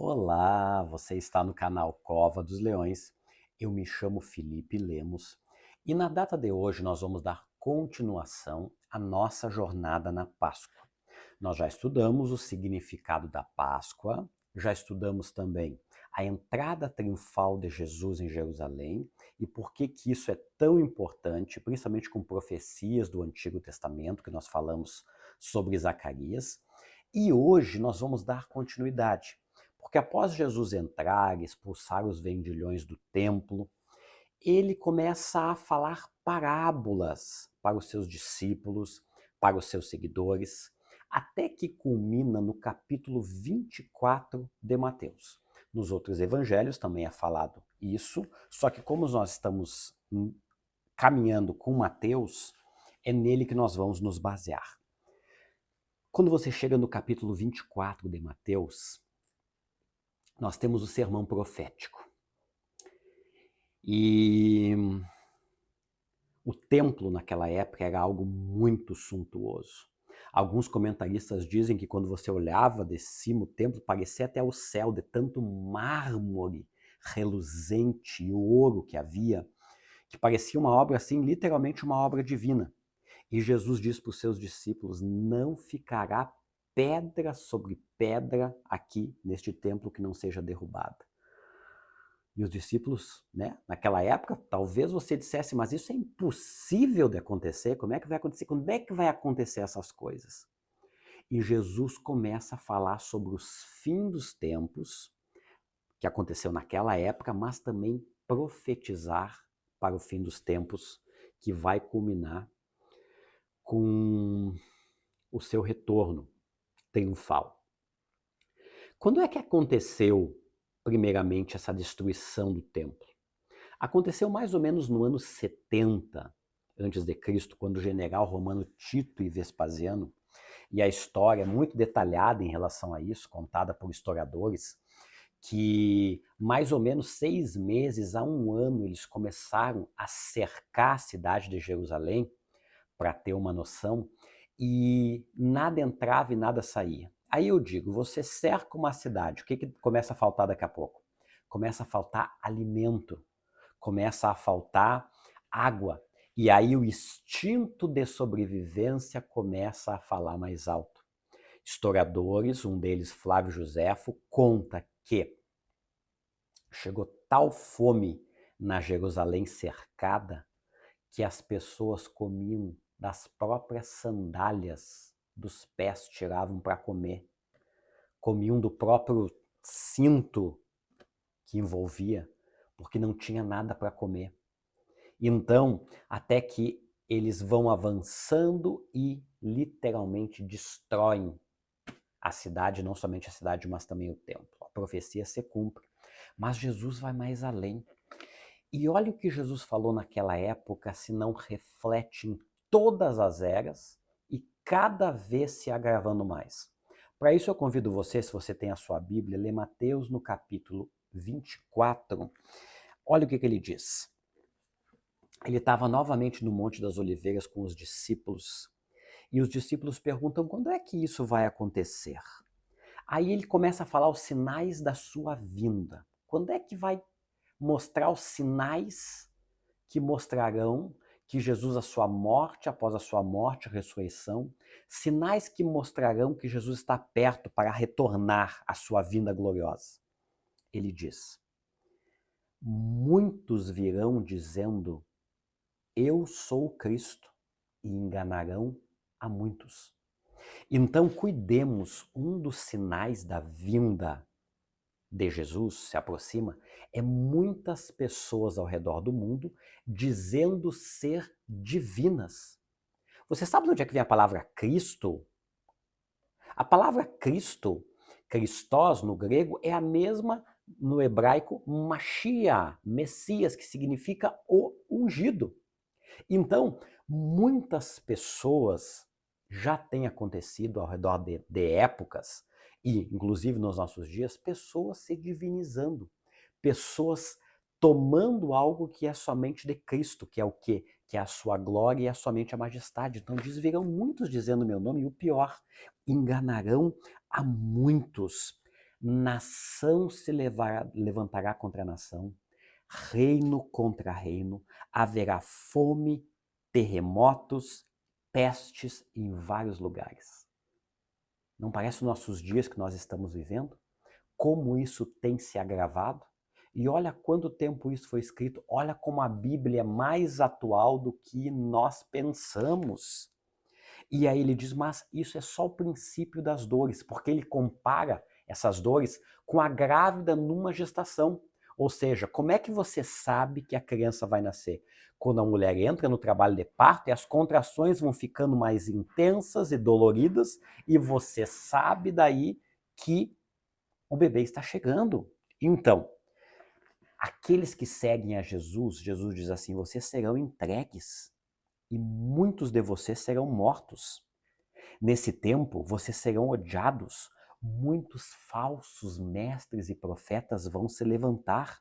Olá, você está no canal Cova dos Leões. Eu me chamo Felipe Lemos e na data de hoje nós vamos dar continuação à nossa jornada na Páscoa. Nós já estudamos o significado da Páscoa, já estudamos também a entrada triunfal de Jesus em Jerusalém e por que que isso é tão importante, principalmente com profecias do Antigo Testamento, que nós falamos sobre Zacarias. E hoje nós vamos dar continuidade, porque após Jesus entrar e expulsar os vendilhões do templo, ele começa a falar parábolas para os seus discípulos, para os seus seguidores, até que culmina no capítulo 24 de Mateus. Nos outros evangelhos também é falado isso, só que como nós estamos caminhando com Mateus, é nele que nós vamos nos basear. Quando você chega no capítulo 24 de Mateus, nós temos o sermão profético. E o templo naquela época era algo muito suntuoso. Alguns comentaristas dizem que quando você olhava de cima o templo, parecia até o céu, de tanto mármore reluzente e ouro que havia, que parecia uma obra assim, literalmente uma obra divina. E Jesus diz para os seus discípulos: não ficará pedra sobre pedra aqui neste templo que não seja derrubada. E os discípulos, né, naquela época, talvez você dissesse, mas isso é impossível de acontecer, como é que vai acontecer? Quando é que vai acontecer essas coisas? E Jesus começa a falar sobre os fins dos tempos, que aconteceu naquela época, mas também profetizar para o fim dos tempos, que vai culminar com o seu retorno triunfal. Quando é que aconteceu, primeiramente, essa destruição do templo? Aconteceu mais ou menos no ano 70 a.C., quando o general romano Tito e Vespasiano, e a história é muito detalhada em relação a isso, contada por historiadores, que mais ou menos 6 meses a 1 ano eles começaram a cercar a cidade de Jerusalém, para ter uma noção, e nada entrava e nada saía. Aí eu digo, você cerca uma cidade, o que começa a faltar daqui a pouco? Começa a faltar alimento, começa a faltar água, e aí o instinto de sobrevivência começa a falar mais alto. Historiadores, um deles, Flávio Joséfo, conta que chegou tal fome na Jerusalém cercada que as pessoas comiam das próprias sandálias dos pés, tiravam para comer. Comiam do próprio cinto que envolvia, porque não tinha nada para comer. Então, até que eles vão avançando e literalmente destroem a cidade, não somente a cidade, mas também o templo. A profecia se cumpre. Mas Jesus vai mais além. E olha o que Jesus falou naquela época, se não reflete em todas as eras e cada vez se agravando mais. Para isso eu convido você, se você tem a sua Bíblia, ler Mateus no capítulo 24. Olha o que ele diz. Ele estava novamente no Monte das Oliveiras com os discípulos, e os discípulos perguntam quando é que isso vai acontecer. Aí ele começa a falar os sinais da sua vinda. Quando é que vai mostrar os sinais que mostrarão que Jesus, após a sua morte e ressurreição, sinais que mostrarão que Jesus está perto para retornar à sua vinda gloriosa. Ele diz: muitos virão dizendo, eu sou o Cristo, e enganarão a muitos. Então, cuidemos, um dos sinais da vinda de Jesus se aproxima, é muitas pessoas ao redor do mundo dizendo ser divinas. Você sabe de onde é que vem a palavra Cristo? A palavra Cristo, Christos no grego, é a mesma no hebraico Mashiach, Messias, que significa o ungido. Então, muitas pessoas já têm acontecido ao redor de épocas, e inclusive nos nossos dias, pessoas se divinizando, pessoas tomando algo que é somente de Cristo, que é o quê? Que é a sua glória e é somente a majestade. Então diz, virão muitos dizendo meu nome, e o pior, enganarão a muitos. nação se levantará contra nação, reino contra reino, haverá fome, terremotos, pestes em vários lugares. Não parece os nossos dias que nós estamos vivendo? Como isso tem se agravado? E olha quanto tempo isso foi escrito, olha como a Bíblia é mais atual do que nós pensamos. E aí ele diz, mas isso é só o princípio das dores, porque ele compara essas dores com a grávida numa gestação. Ou seja, como é que você sabe que a criança vai nascer? Quando a mulher entra no trabalho de parto e as contrações vão ficando mais intensas e doloridas, e você sabe daí que o bebê está chegando. Então, aqueles que seguem a Jesus, Jesus diz assim, vocês serão entregues e muitos de vocês serão mortos. Nesse tempo, vocês serão odiados. Muitos falsos mestres e profetas vão se levantar.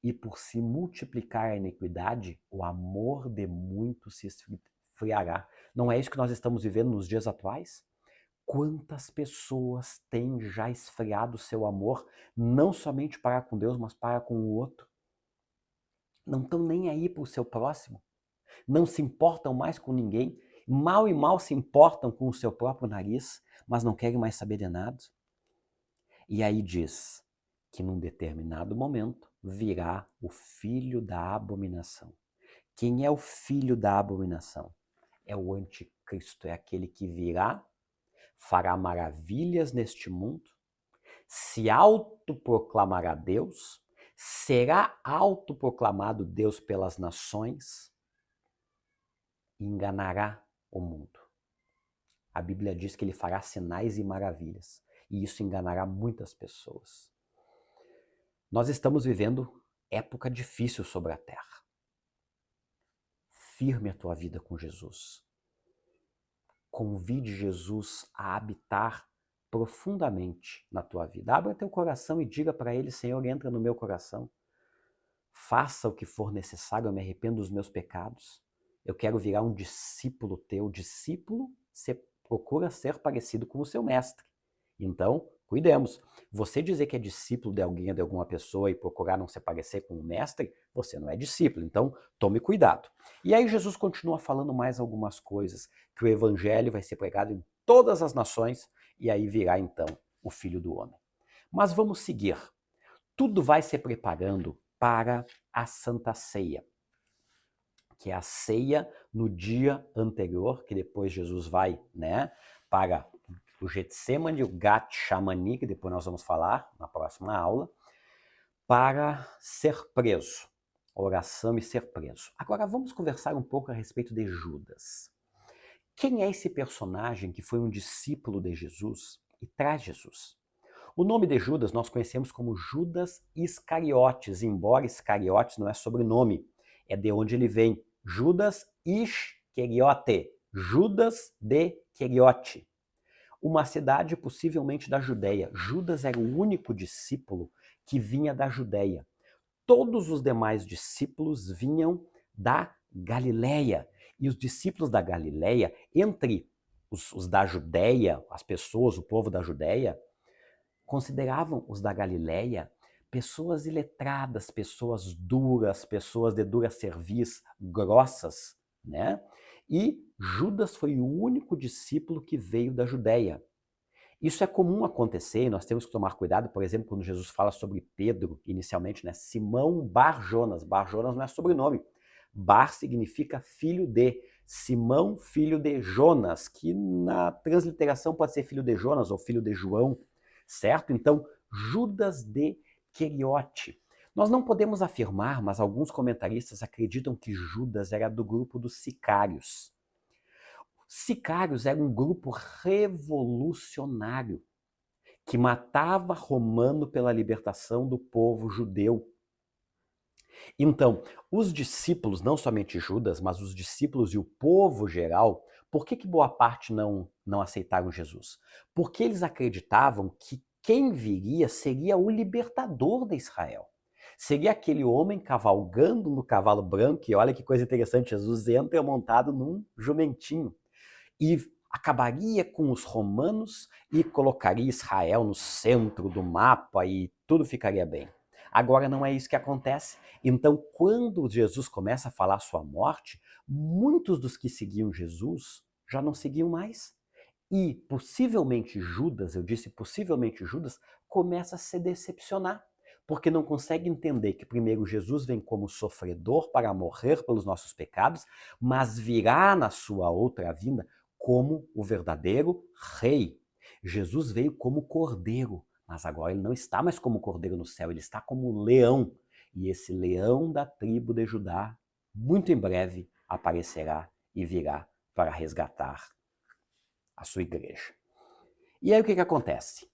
E por se multiplicar a iniquidade, o amor de muitos se esfriará. Não é isso que nós estamos vivendo nos dias atuais? Quantas pessoas têm já esfriado seu amor, não somente para com Deus, mas para com o outro? Não estão nem aí para o seu próximo. Não se importam mais com ninguém. Mal e mal se importam com o seu próprio nariz, mas não querem mais saber de nada. E aí diz que num determinado momento virá o filho da abominação. Quem é o filho da abominação? É o anticristo, é aquele que virá, fará maravilhas neste mundo, se autoproclamará Deus, será autoproclamado Deus pelas nações e enganará o mundo. A Bíblia diz que ele fará sinais e maravilhas, e isso enganará muitas pessoas. Nós estamos vivendo época difícil sobre a terra. Firme a tua vida com Jesus. Convide Jesus a habitar profundamente na tua vida. Abra teu coração e diga para ele, Senhor, entra no meu coração. Faça o que for necessário, eu me arrependo dos meus pecados. Eu quero virar um discípulo teu. Discípulo, você procura ser parecido com o seu mestre. Então, cuidemos. Você dizer que é discípulo de alguém, de alguma pessoa e procurar não se parecer com o mestre, você não é discípulo. Então, tome cuidado. E aí Jesus continua falando mais algumas coisas, que o evangelho vai ser pregado em todas as nações e aí virá então o Filho do Homem. Mas vamos seguir. Tudo vai se preparando para a Santa Ceia, que é a ceia no dia anterior, que depois Jesus vai, para o Getsemane, o Gatchamani, que depois nós vamos falar na próxima aula, para ser preso, oração e ser preso. Agora vamos conversar um pouco a respeito de Judas. Quem é esse personagem que foi um discípulo de Jesus e traz Jesus? O nome de Judas nós conhecemos como Judas Iscariotes, embora Iscariotes não é sobrenome, é de onde ele vem. Judas Iscariote, Judas de Queriote, uma cidade possivelmente da Judéia. Judas era o único discípulo que vinha da Judéia. Todos os demais discípulos vinham da Galileia. E os discípulos da Galileia, entre os da Judéia, as pessoas, o povo da Judéia, consideravam os da Galileia pessoas iletradas, pessoas duras, pessoas de dura cerviz, grossas, E Judas foi o único discípulo que veio da Judéia. Isso é comum acontecer, e nós temos que tomar cuidado, por exemplo, quando Jesus fala sobre Pedro, inicialmente, Simão Bar Jonas. Bar Jonas não é sobrenome. Bar significa filho de. Simão, filho de Jonas, que na transliteração pode ser filho de Jonas ou filho de João, certo? Então, Judas de Queriote. Nós não podemos afirmar, mas alguns comentaristas acreditam que Judas era do grupo dos sicários. Sicários era um grupo revolucionário que matava romano pela libertação do povo judeu. Então, os discípulos, não somente Judas, mas os discípulos e o povo geral, por que boa parte não aceitaram Jesus? Porque eles acreditavam que quem viria seria o libertador de Israel. Seria aquele homem cavalgando no cavalo branco, e olha que coisa interessante, Jesus entra montado num jumentinho. E acabaria com os romanos e colocaria Israel no centro do mapa e tudo ficaria bem. Agora não é isso que acontece. Então, quando Jesus começa a falar sua morte, muitos dos que seguiam Jesus já não seguiam mais. E possivelmente Judas, eu disse possivelmente Judas, começa a se decepcionar, porque não consegue entender que primeiro Jesus vem como sofredor para morrer pelos nossos pecados, mas virá na sua outra vinda como o verdadeiro rei. Jesus veio como cordeiro, mas agora ele não está mais como cordeiro no céu, ele está como leão. E esse leão da tribo de Judá, muito em breve, aparecerá e virá para resgatar a sua igreja. E aí o que acontece?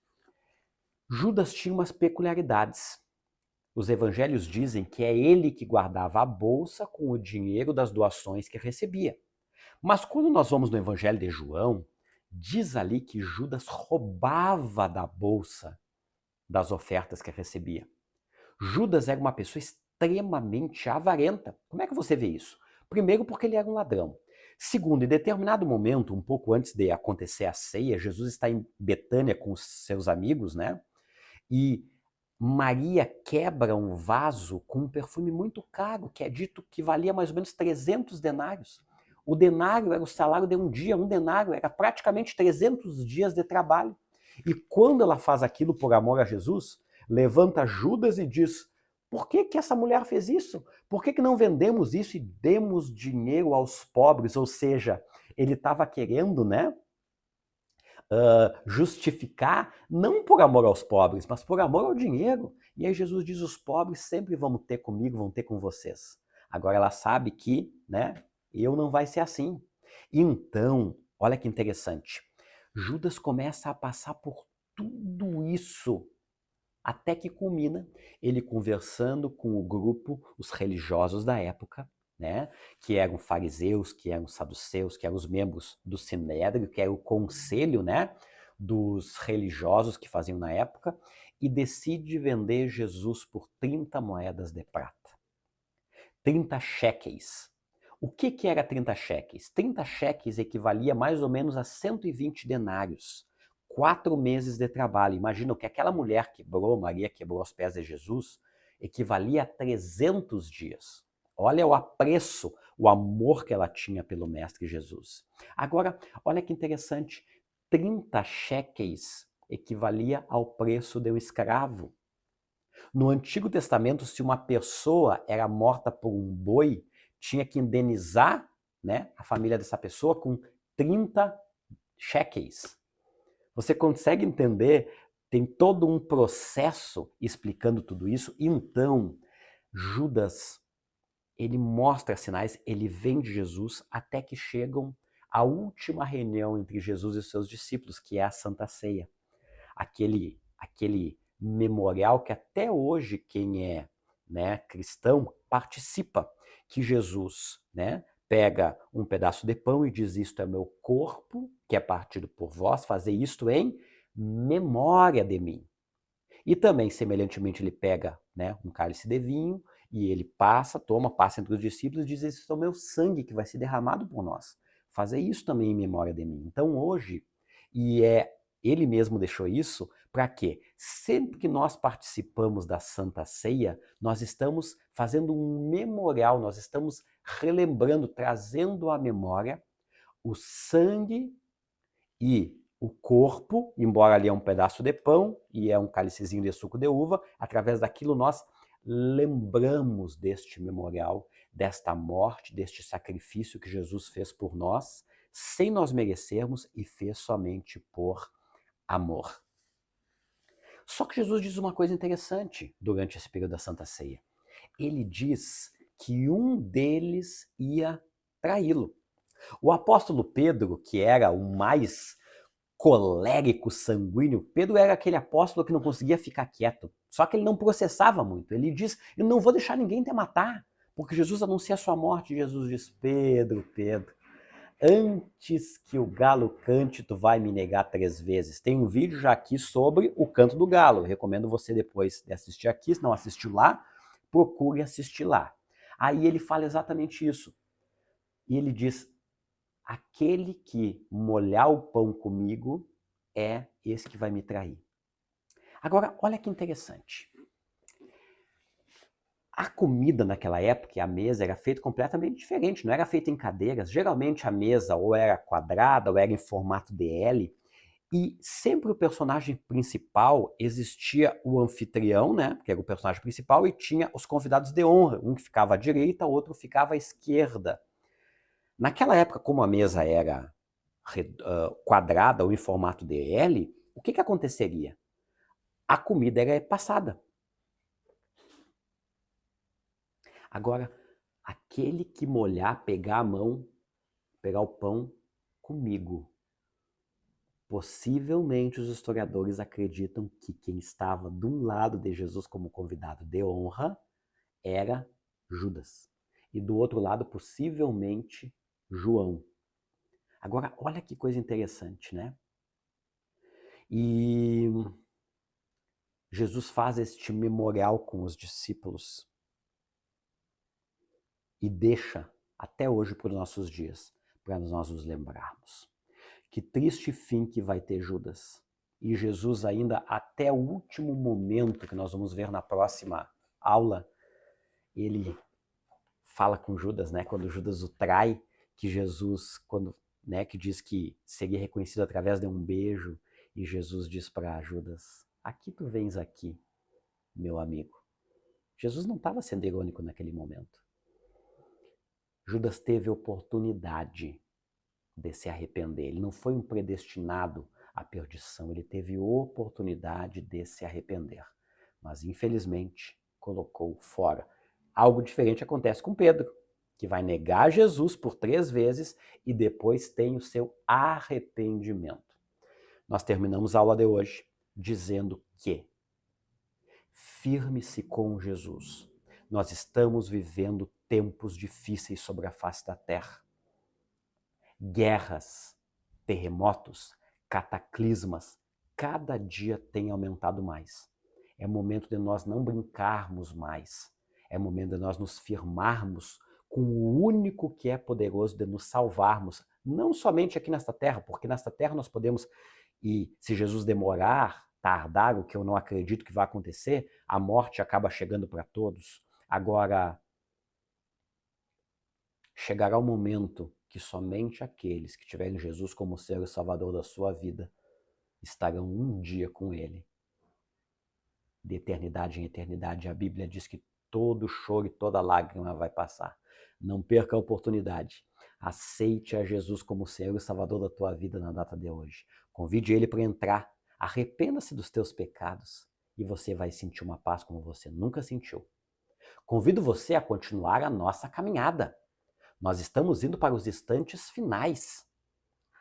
Judas tinha umas peculiaridades. Os evangelhos dizem que é ele que guardava a bolsa com o dinheiro das doações que recebia. Mas quando nós vamos no evangelho de João, diz ali que Judas roubava da bolsa das ofertas que recebia. Judas era uma pessoa extremamente avarenta. Como é que você vê isso? Primeiro, porque ele era um ladrão. Segundo, em determinado momento, um pouco antes de acontecer a ceia, Jesus está em Betânia com os seus amigos, né? E Maria quebra um vaso com um perfume muito caro, que é dito que valia mais ou menos 300 denários. O denário era o salário de um dia, um denário era praticamente 300 dias de trabalho. E quando ela faz aquilo por amor a Jesus, levanta Judas e diz: por que essa mulher fez isso? Por que não vendemos isso e demos dinheiro aos pobres? Ou seja, ele estava querendo, né, justificar, não por amor aos pobres, mas por amor ao dinheiro. E aí Jesus diz: os pobres sempre vão ter comigo, vão ter com vocês. Agora ela sabe que, né, eu não vai ser assim. Então, olha que interessante. Judas começa a passar por tudo isso até que culmina ele conversando com o grupo, os religiosos da época, né, que eram fariseus, que eram saduceus, que eram os membros do Sinédrio, que era o conselho, né, dos religiosos que faziam na época, e decide vender Jesus por 30 moedas de prata. 30 shequels. O que era 30 shequels? 30 shequels equivalia mais ou menos a 120 denários. 4 meses de trabalho. Imagina o que aquela mulher quebrou, Maria quebrou aos pés de Jesus, equivalia a 300 dias. Olha o apreço, o amor que ela tinha pelo Mestre Jesus. Agora, olha que interessante, 30 shequels equivalia ao preço de um escravo. No Antigo Testamento, se uma pessoa era morta por um boi, tinha que indenizar, né, a família dessa pessoa com 30 shequels. Você consegue entender? Tem todo um processo explicando tudo isso. Então, Judas, ele mostra sinais, ele vende Jesus até que chegam à última reunião entre Jesus e seus discípulos, que é a Santa Ceia. Aquele memorial que até hoje quem é, né, cristão participa, que Jesus, né, pega um pedaço de pão e diz: isto é meu corpo, que é partido por vós, fazei isto em memória de mim. E também, semelhantemente, ele pega, né, um cálice de vinho e ele passa entre os discípulos e diz: isso é o meu sangue que vai ser derramado por nós. Fazei isso também em memória de mim. Então hoje, ele mesmo deixou isso para quê? Sempre que nós participamos da Santa Ceia, nós estamos fazendo um memorial, nós estamos relembrando, trazendo à memória o sangue e o corpo, embora ali é um pedaço de pão e é um cálicezinho de suco de uva, através daquilo nós lembramos deste memorial, desta morte, deste sacrifício que Jesus fez por nós, sem nós merecermos e fez somente por amor. Só que Jesus diz uma coisa interessante durante esse período da Santa Ceia. Ele diz que um deles ia traí-lo. O apóstolo Pedro, que era o mais colérico, sanguíneo, Pedro era aquele apóstolo que não conseguia ficar quieto. Só que ele não processava muito. Ele diz: eu não vou deixar ninguém te matar, porque Jesus anuncia a sua morte. Jesus diz: Pedro, antes que o galo cante, tu vai me negar 3 vezes. Tem um vídeo já aqui sobre o canto do galo. Eu recomendo você, depois de assistir aqui, se não assistiu lá, procure assistir lá. Aí ele fala exatamente isso. E ele diz: aquele que molhar o pão comigo é esse que vai me trair. Agora, olha que interessante. A comida naquela época, e a mesa, era feita completamente diferente, não era feita em cadeiras. Geralmente a mesa ou era quadrada ou era em formato de L, e sempre o personagem principal existia o anfitrião, né, que era o personagem principal, e tinha os convidados de honra, um que ficava à direita, o outro ficava à esquerda. Naquela época, como a mesa era quadrada ou em formato de L, o que aconteceria? A comida era passada. Agora, aquele que molhar, pegar a mão, pegar o pão comigo. Possivelmente os historiadores acreditam que quem estava de um lado de Jesus como convidado de honra era Judas. E do outro lado, possivelmente, João. Agora, olha que coisa interessante, né? E Jesus faz este memorial com os discípulos e deixa até hoje para os nossos dias, para nós nos lembrarmos. Que triste fim que vai ter Judas. E Jesus ainda até o último momento, que nós vamos ver na próxima aula, ele fala com Judas, né, quando Judas o trai, que Jesus, quando, né, que diz que seria reconhecido através de um beijo, e Jesus diz para Judas, aqui tu vens aqui, meu amigo. Jesus não estava sendo irônico naquele momento. Judas teve oportunidade de se arrepender. Ele não foi um predestinado à perdição, ele teve oportunidade de se arrepender. Mas, infelizmente, colocou fora. Algo diferente acontece com Pedro, que vai negar Jesus por 3 vezes e depois tem o seu arrependimento. Nós terminamos a aula de hoje dizendo que firme-se com Jesus. Nós estamos vivendo tempos difíceis sobre a face da terra. Guerras, terremotos, cataclismas, cada dia tem aumentado mais. É momento de nós não brincarmos mais. É momento de nós nos firmarmos com o único que é poderoso de nos salvarmos, não somente aqui nesta terra, porque nesta terra nós podemos, e se Jesus demorar, tardar, o que eu não acredito que vai acontecer, a morte acaba chegando para todos. Agora, chegará o momento que somente aqueles que tiverem Jesus como Senhor e Salvador da sua vida estarão um dia com Ele. De eternidade em eternidade, a Bíblia diz que todo choro e toda lágrima vai passar. Não perca a oportunidade. Aceite a Jesus como Senhor e Salvador da tua vida na data de hoje. Convide Ele para entrar. Arrependa-se dos teus pecados e você vai sentir uma paz como você nunca sentiu. Convido você a continuar a nossa caminhada. Nós estamos indo para os instantes finais.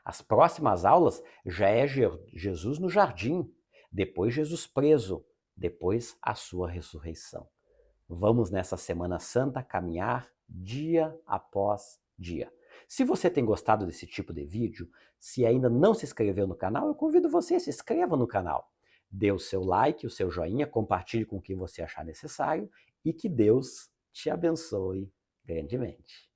As próximas aulas já é Jesus no jardim, depois Jesus preso, depois a sua ressurreição. Vamos nessa Semana Santa caminhar dia após dia. Se você tem gostado desse tipo de vídeo, se ainda não se inscreveu no canal, eu convido você a se inscreva no canal. Dê o seu like, o seu joinha, compartilhe com quem você achar necessário e que Deus te abençoe grandemente.